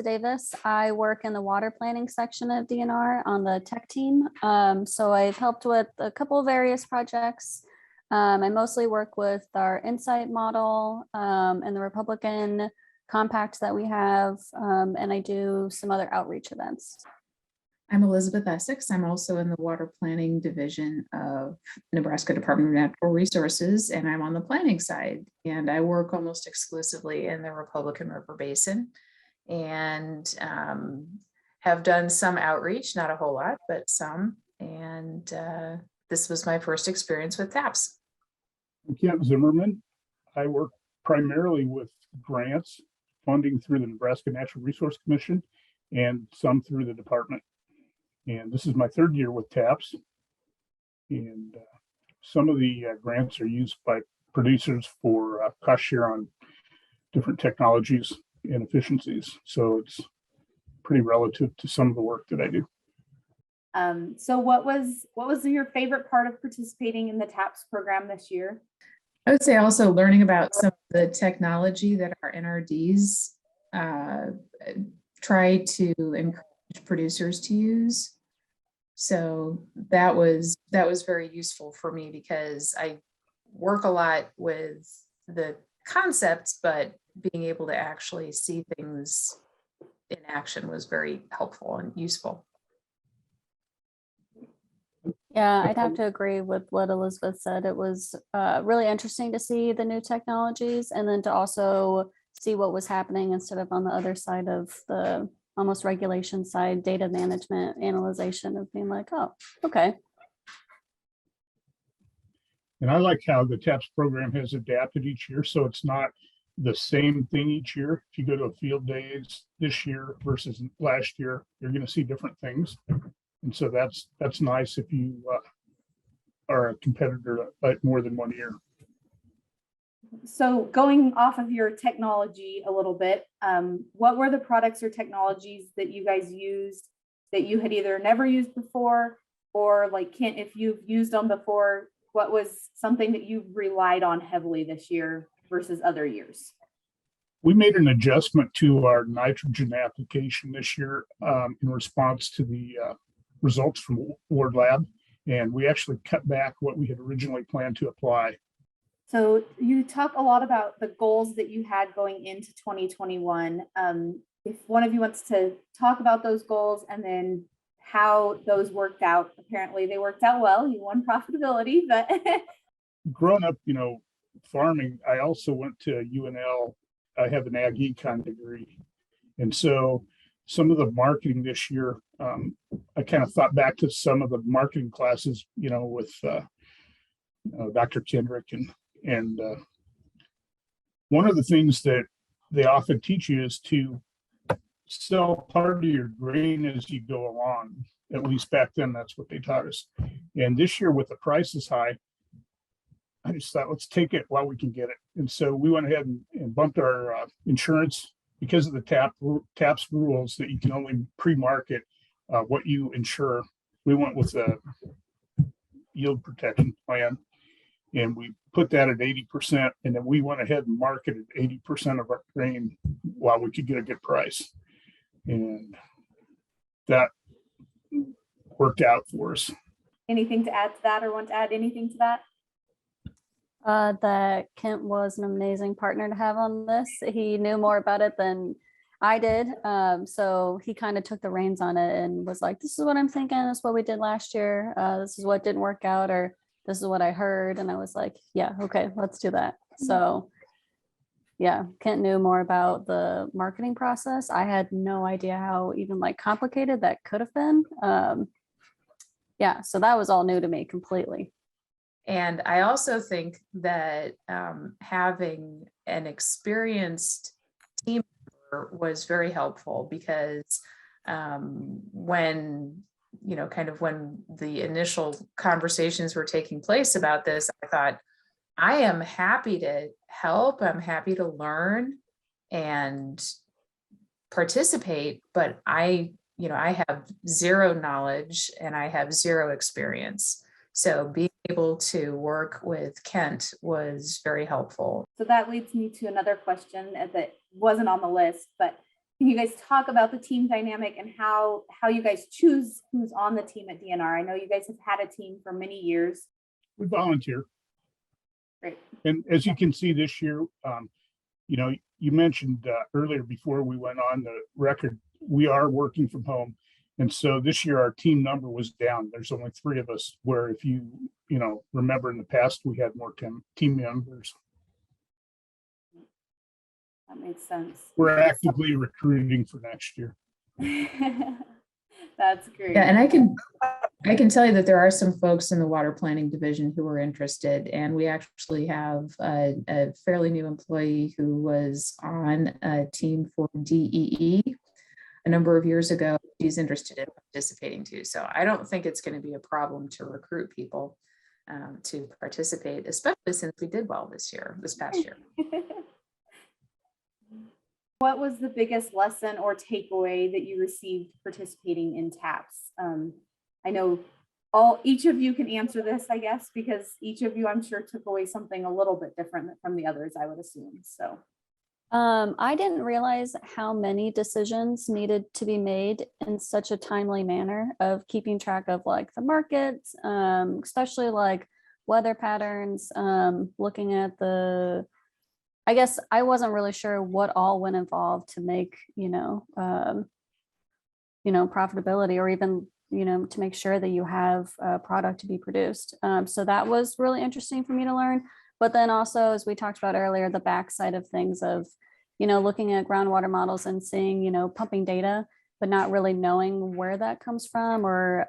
Davis. I work in the water planning section of DNR on the tech team. So I've helped with a couple of various projects. I mostly work with our insight model and the Republican compact that we have, and I do some other outreach events. I'm Elizabeth Essex. I'm also in the water planning division of Nebraska Department of Natural Resources, and I'm on the planning side. And I work almost exclusively in the Republican River Basin and have done some outreach, not a whole lot, but some. And this was my first experience with TAPS. I'm Kent Zimmerman. I work primarily with grants, funding through the Nebraska Natural Resource Commission, and some through the department. And this is my third year with TAPS. And some of the grants are used by producers for cost share on different technologies and efficiencies. So it's pretty relative to some of the work that I do. So what was your favorite part of participating in the TAPS program this year? I would say also learning about some of the technology that our NRDs try to encourage producers to use. So that was very useful for me because I work a lot with the concepts, but being able to actually see things in action was very helpful and useful. Yeah, I'd have to agree with what Elizabeth said. It was really interesting to see the new technologies and then to also see what was happening instead of on the other side of the almost regulation side, data management, analyzation of being like, oh, okay. And I like how the TAPS program has adapted each year. So it's not the same thing each year. If you go to a field days this year versus last year, you're going to see different things. And so that's nice if you are a competitor at more than 1 year. So going off of your technology a little bit, what were the products or technologies that you guys used that you had either never used before, or like if you've used them before, what was something that you relied on heavily this year versus other years? We made an adjustment to our nitrogen application this year in response to the results from Ward Lab, and we actually cut back what we had originally planned to apply. So you talk a lot about the goals that you had going into 2021. If one of you wants to talk about those goals and then how those worked out, apparently they worked out well. You won profitability, but growing up, farming, I also went to UNL. I have an ag econ degree. And so some of the marketing this year, I kind of thought back to some of the marketing classes, with Dr. Kendrick and one of the things that they often teach you is to sell part of your grain as you go along. At least back then, that's what they taught us. And this year with the prices high, I just thought, let's take it while we can get it. And so we went ahead and bumped our insurance because of the TAPS rules that you can only pre-market what you insure. We went with a yield protection plan, and we put that at 80%. And then we went ahead and marketed 80% of our grain while we could get a good price. And that worked out for us. anything to add to that, or want to add anything to that? That Kent was an amazing partner to have on this. He knew more about it than I did. So he kind of took the reins on it and was like, this is what I'm thinking. This is what we did last year. This is what didn't work out, or this is what I heard. And I was like, yeah, okay, let's do that. So yeah, Kent knew more about the marketing process. I had no idea how even complicated that could have been. Yeah, so that was all new to me completely. And I also think that having an experienced team member was very helpful, because when when the initial conversations were taking place about this, I thought, I am happy to help. I'm happy to learn and participate, but I have zero knowledge and I have zero experience. So being able to work with Kent was very helpful. So that leads me to another question that wasn't on the list, but can you guys talk about the team dynamic and how you guys choose who's on the team at DNR? I know you guys have had a team for many years. We volunteer. Great. And as you can see this year, you know, you mentioned earlier before we went on the record, we are working from home. And so this year our team number was down. There's only 3 of us, where if you know, remember in the past, we had more team members. That makes sense. We're actively recruiting for next year. That's great. Yeah, and I can tell you that there are some folks in the water planning division who are interested, and we actually have a fairly new employee who was on a team for DEE a number of years ago. She's interested in participating too. So I don't think it's going to be a problem to recruit people to participate, especially since we did well this past year. What was the biggest lesson or takeaway that you received participating in TAPS? I know each of you can answer this, I guess, because each of you, I'm sure, took away something a little bit different from the others, I would assume. So I didn't realize how many decisions needed to be made in such a timely manner of keeping track of like the markets, especially like weather patterns, looking at I guess I wasn't really sure what all went involved to make, profitability, or even, to make sure that you have a product to be produced. So that was really interesting for me to learn. But then also, as we talked about earlier, the backside of things of, looking at groundwater models and seeing, pumping data, but not really knowing where that comes from, or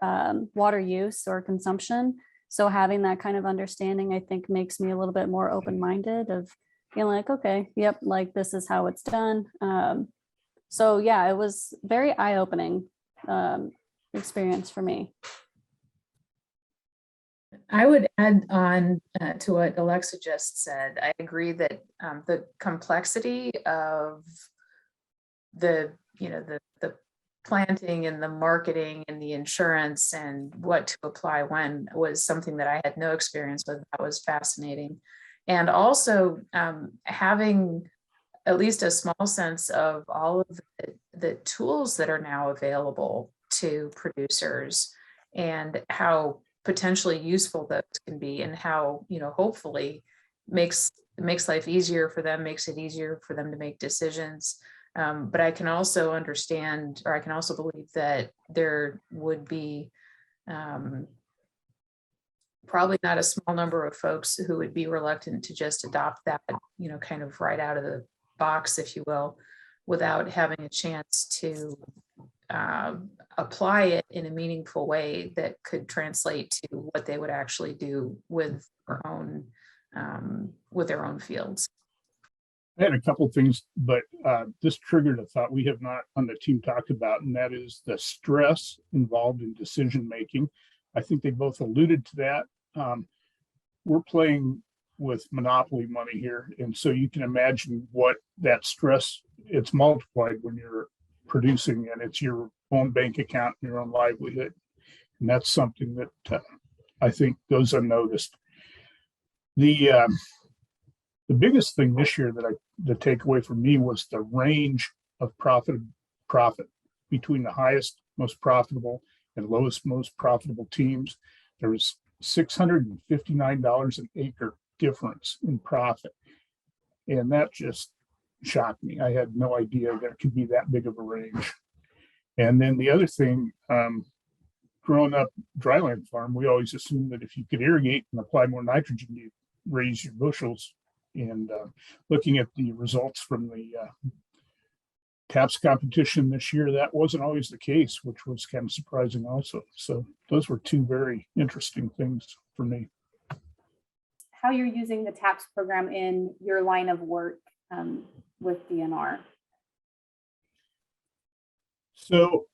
water use or consumption. So having that kind of understanding, I think, makes me a little bit more open-minded of feeling like, okay, yep, like this is how it's done. So yeah, it was very eye-opening experience for me. I would add on to what Alexa just said. I agree that the complexity of the planting and the marketing and the insurance and what to apply when was something that I had no experience with. That was fascinating. And also having at least a small sense of all of the tools that are now available to producers and how potentially useful those can be, and how, hopefully makes life easier for them, makes it easier for them to make decisions. But I can also understand, or I can also believe that there would be probably not a small number of folks who would be reluctant to just adopt that, kind of right out of the box, if you will, without having a chance to apply it in a meaningful way that could translate to what they would actually do with their own fields. I had a couple things, but this triggered a thought we have not on the team talked about, and that is the stress involved in decision making. I think they both alluded to that. We're playing with monopoly money here, and so you can imagine what that stress, it's multiplied when you're producing, and it's your own bank account and your own livelihood. And that's something that I think goes unnoticed. The biggest thing this year that the takeaway for me was the range of profit between the highest, most profitable and lowest, most profitable teams. There was $659 an acre difference in profit. And that just shocked me. I had no idea there could be that big of a range. And then the other thing, growing up dryland farm, we always assumed that if you could irrigate and apply more nitrogen, you raise your bushels. And looking at the results from the TAPS competition this year, that wasn't always the case, which was kind of surprising also. So those were two very interesting things for me. How you're using the TAPS program in your line of work with DNR? So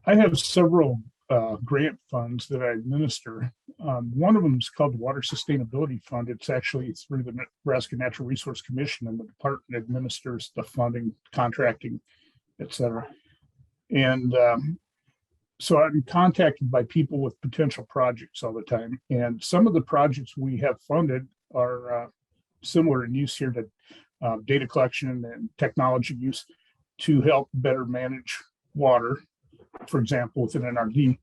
I have several grant funds that I administer. One of them is called the Water Sustainability Fund. It's actually through the Nebraska Natural Resource Commission, and the department administers the funding, contracting, etc. And so I'm contacted by people with potential projects all the time. And some of the projects we have funded are similar in use here to data collection and technology use. to help better manage water, for example, with an NRD,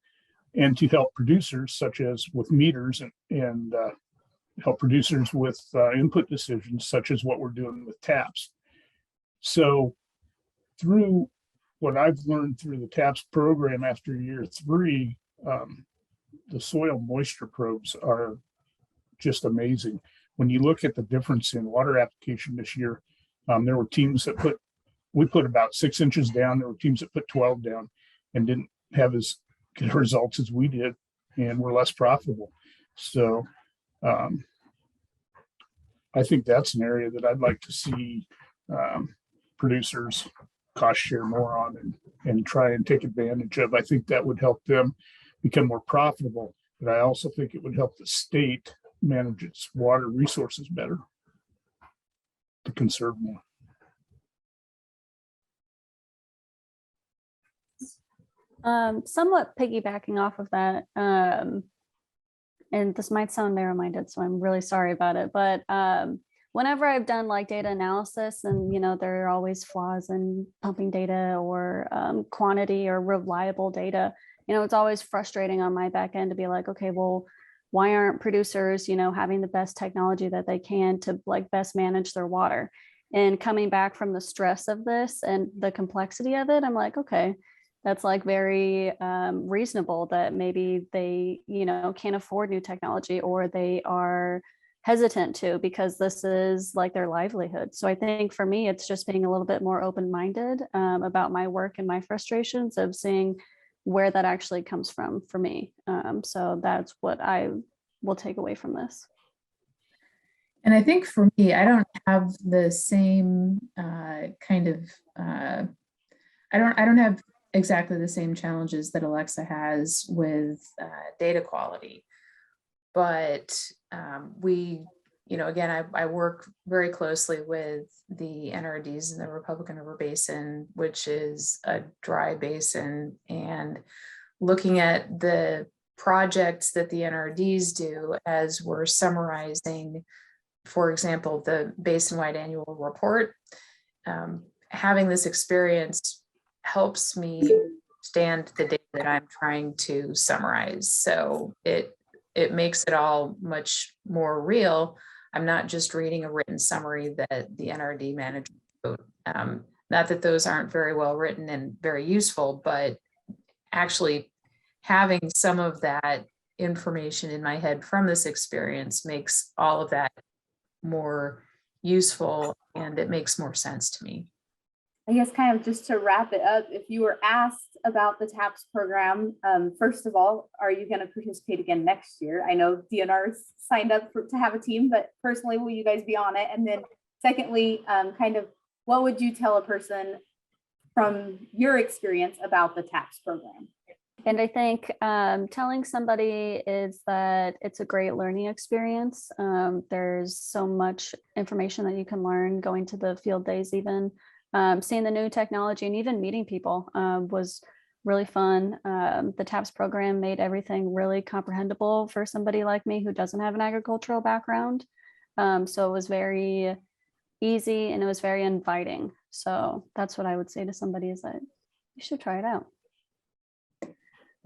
and to help producers such as with meters and help producers with input decisions such as what we're doing with taps. So through what I've learned through the TAPS program after year 3, the soil moisture probes are just amazing. When you look at the difference in water application this year, there were teams that we put about 6 inches down. There were teams that put 12 down and didn't have as good results as we did and were less profitable. So I think that's an area that I'd like to see producers cost share more on and try and take advantage of. I think that would help them become more profitable, but I also think it would help the state manage its water resources better to conserve more. Somewhat piggybacking off of that, and this might sound narrow-minded, so I'm really sorry about it, but whenever I've done like data analysis, and there are always flaws in pumping data or quantity or reliable data, it's always frustrating on my back end to be like, okay, well, why aren't producers having the best technology that they can to like best manage their water? And coming back from the stress of this and the complexity of it, I'm like, okay, that's like very reasonable that maybe they can't afford new technology, or they are hesitant to, because this is like their livelihood. So I think for me, it's just being a little bit more open-minded about my work and my frustrations of seeing where that actually comes from for me. So that's what I will take away from this. And I think for me, I don't have the same kind of, I don't have exactly the same challenges that Alexa has with data quality. But we, again, I work very closely with the NRDs in the Republican River Basin, which is a dry basin, and looking at the projects that the NRDs do as we're summarizing, for example, the basin-wide annual report. Having this experience helps me understand the data that I'm trying to summarize. So it makes it all much more real. I'm not just reading a written summary that the NRD manager wrote. Not that those aren't very well written and very useful, but actually having some of that information in my head from this experience makes all of that more useful, and it makes more sense to me. I guess kind of just to wrap it up, if you were asked about the TAPS program, first of all, are you going to participate again next year? I know DNR signed up to have a team, but personally, will you guys be on it? And then secondly, kind of what would you tell a person from your experience about the TAPS program? And I think telling somebody is that it's a great learning experience. There's so much information that you can learn going to the field days, even seeing the new technology, and even meeting people was really fun. The TAPS program made everything really comprehensible for somebody like me who doesn't have an agricultural background. So it was very easy and it was very inviting. So that's what I would say to somebody, is that you should try it out.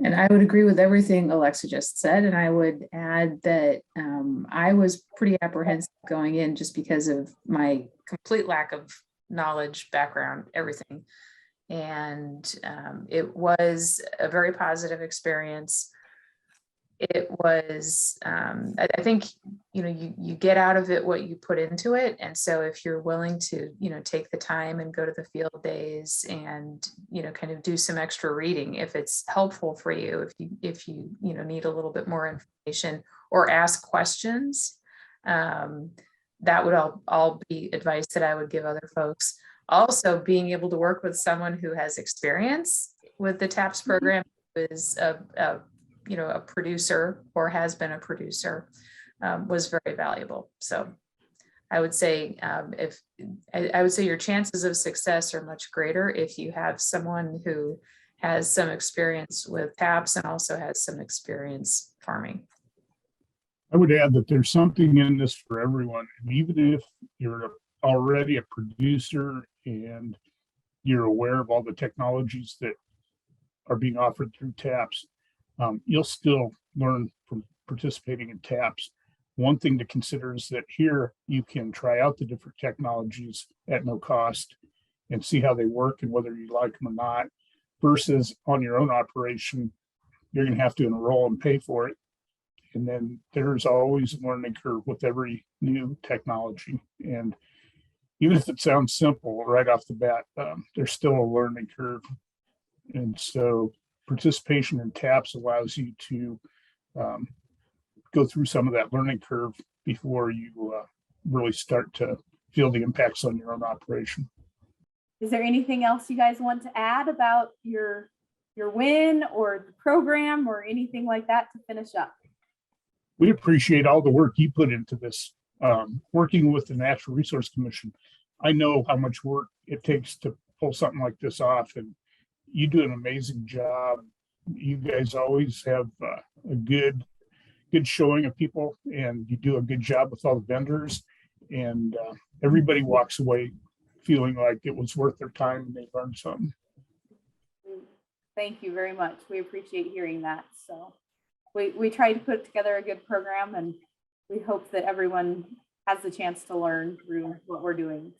And I would agree with everything Alexa just said. And I would add that I was pretty apprehensive going in just because of my complete lack of knowledge, background, everything. And it was a very positive experience. It was, I think, you get out of it what you put into it. And so if you're willing to, take the time and go to the field days and, kind of do some extra reading, if it's helpful for you, if you need a little bit more information or ask questions, that would all be advice that I would give other folks. Also, being able to work with someone who has experience with the TAPS program, who is a producer or has been a producer, was very valuable. So I would say I would say your chances of success are much greater if you have someone who has some experience with TAPS and also has some experience farming. I would add that there's something in this for everyone. And even if you're already a producer and you're aware of all the technologies that are being offered through TAPS, you'll still learn from participating in TAPS. One thing to consider is that here you can try out the different technologies at no cost and see how they work and whether you like them or not, versus on your own operation, you're going to have to enroll and pay for it. And then there's always a learning curve with every new technology. And even if it sounds simple right off the bat, there's still a learning curve. And so participation in TAPS allows you to go through some of that learning curve before you really start to feel the impacts on your own operation. Is there anything else you guys want to add about your win or the program or anything like that to finish up? We appreciate all the work you put into this. Working with the Natural Resource Commission, I know how much work it takes to pull something like this off, and you do an amazing job. You guys always have a good showing of people, and you do a good job with all the vendors, and everybody walks away feeling like it was worth their time and they learned something. Thank you very much. We appreciate hearing that. So we try to put together a good program, and we hope that everyone has the chance to learn through what we're doing.